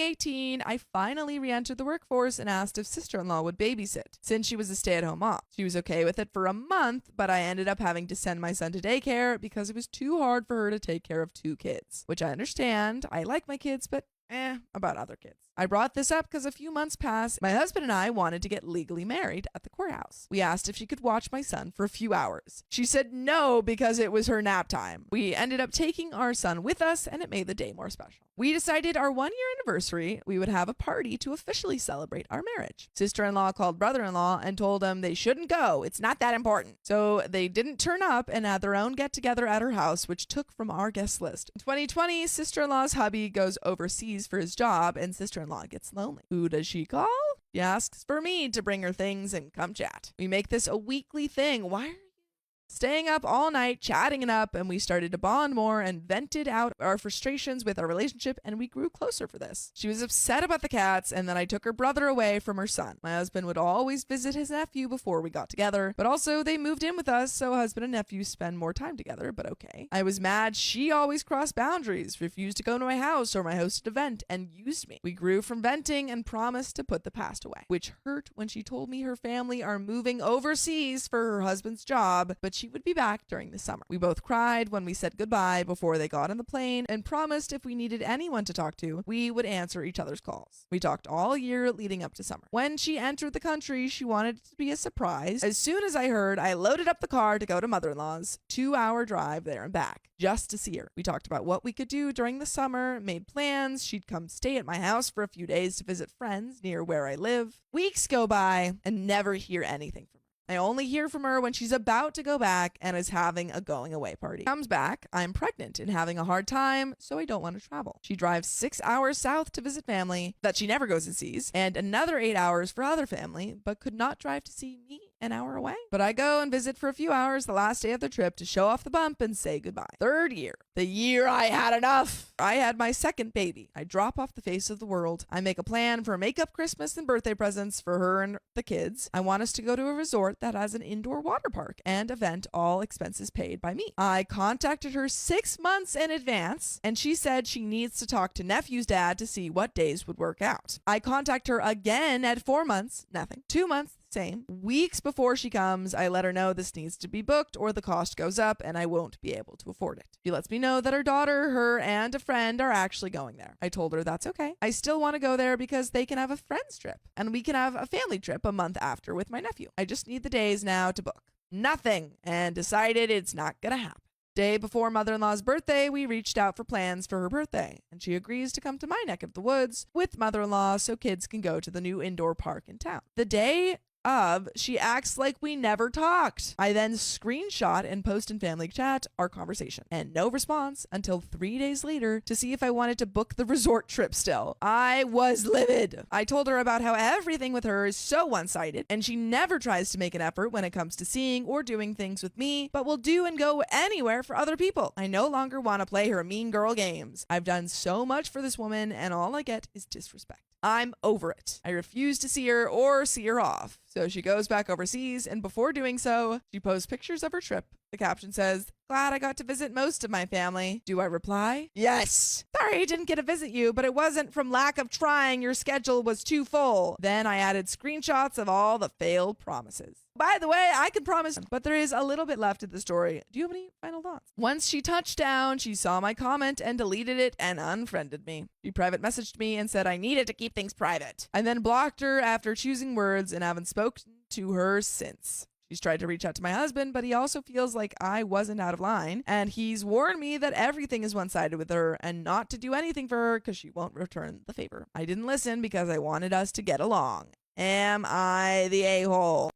2018, I finally re-entered the workforce and asked if sister-in-law would babysit, since she was a stay-at-home mom. She was okay with it for a month, but I ended up having to send my son to daycare because it was too hard for her to take care of 2 kids, which I understand. I like my kids, but about other kids. I brought this up because a few months passed. My husband and I wanted to get legally married at the courthouse. We asked if she could watch my son for a few hours. She said no because it was her nap time. We ended up taking our son with us, and it made the day more special. We decided our 1-year anniversary, we would have a party to officially celebrate our marriage. Sister-in-law called brother-in-law and told him they shouldn't go. It's not that important. So they didn't turn up and had their own get-together at her house, which took from our guest list. In 2020, sister-in-law's hubby goes overseas for his job, and sister-in-law gets lonely. Who does she call? She asks for me to bring her things and come chat. We make this a weekly thing. Why are you staying up all night, chatting it up, and we started to bond more and vented out our frustrations with our relationship, and we grew closer for this. She was upset about the cats, and then I took her brother away from her son. My husband would always visit his nephew before we got together, but also they moved in with us, so husband and nephew spend more time together, but okay. I was mad she always crossed boundaries, refused to go to my house or my hosted event, and used me. We grew from venting and promised to put the past away, which hurt when she told me her family are moving overseas for her husband's job, but she would be back during the summer. We both cried when we said goodbye before they got on the plane and promised if we needed anyone to talk to, we would answer each other's calls. We talked all year leading up to summer. When she entered the country, she wanted it to be a surprise. As soon as I heard, I loaded up the car to go to mother-in-law's, 2-hour drive there and back, just to see her. We talked about what we could do during the summer, made plans. She'd come stay at my house for a few days to visit friends near where I live. Weeks go by and never hear anything from her. I only hear from her when she's about to go back and is having a going away party. Comes back, I'm pregnant and having a hard time, so I don't want to travel. She drives 6 hours south to visit family that she never goes and sees, and another 8 hours for other family, but could not drive to see me an hour away. But I go and visit for a few hours the last day of the trip to show off the bump and say goodbye. 3rd year, the year I had enough. I had my 2nd baby. I drop off the face of the world. I make a plan for makeup, Christmas, and birthday presents for her and the kids. I want us to go to a resort that has an indoor water park and event, all expenses paid by me. I contacted her 6 months in advance, and she said she needs to talk to nephew's dad to see what days would work out. I contact her again at 4 months, nothing. 2 months, same. Weeks before she comes, I let her know this needs to be booked or the cost goes up and I won't be able to afford it. She lets me know that her daughter, her, and a friend are actually going there. I told her that's okay. I still want to go there because they can have a friends trip and we can have a family trip a month after with my nephew. I just need the days now to book. Nothing, and decided it's not gonna happen. Day before mother-in-law's birthday, we reached out for plans for her birthday, and she agrees to come to my neck of the woods with mother-in-law so kids can go to the new indoor park in town. The day of, she acts like we never talked. I then screenshot and post in family chat our conversation, and no response until 3 days later to see if I wanted to book the resort trip still. I was livid. I told her about how everything with her is so one-sided, and she never tries to make an effort when it comes to seeing or doing things with me, but will do and go anywhere for other people. I no longer want to play her mean girl games. I've done so much for this woman, and all I get is disrespect. I'm over it. I refuse to see her or see her off. So she goes back overseas, and before doing so, she posts pictures of her trip. The caption says, "Glad I got to visit most of my family." Do I reply? Yes. Sorry I didn't get to visit you, but it wasn't from lack of trying. Your schedule was too full. Then I added screenshots of all the failed promises. By the way, I can promise, but there is a little bit left of the story. Do you have any final thoughts? Once she touched down, she saw my comment and deleted it and unfriended me. She private messaged me and said I needed to keep things private. I then blocked her after choosing words and haven't spoken to her since. She's tried to reach out to my husband, but he also feels like I wasn't out of line, and he's warned me that everything is one-sided with her and not to do anything for her because she won't return the favor. I didn't listen because I wanted us to get along. Am I the a-hole?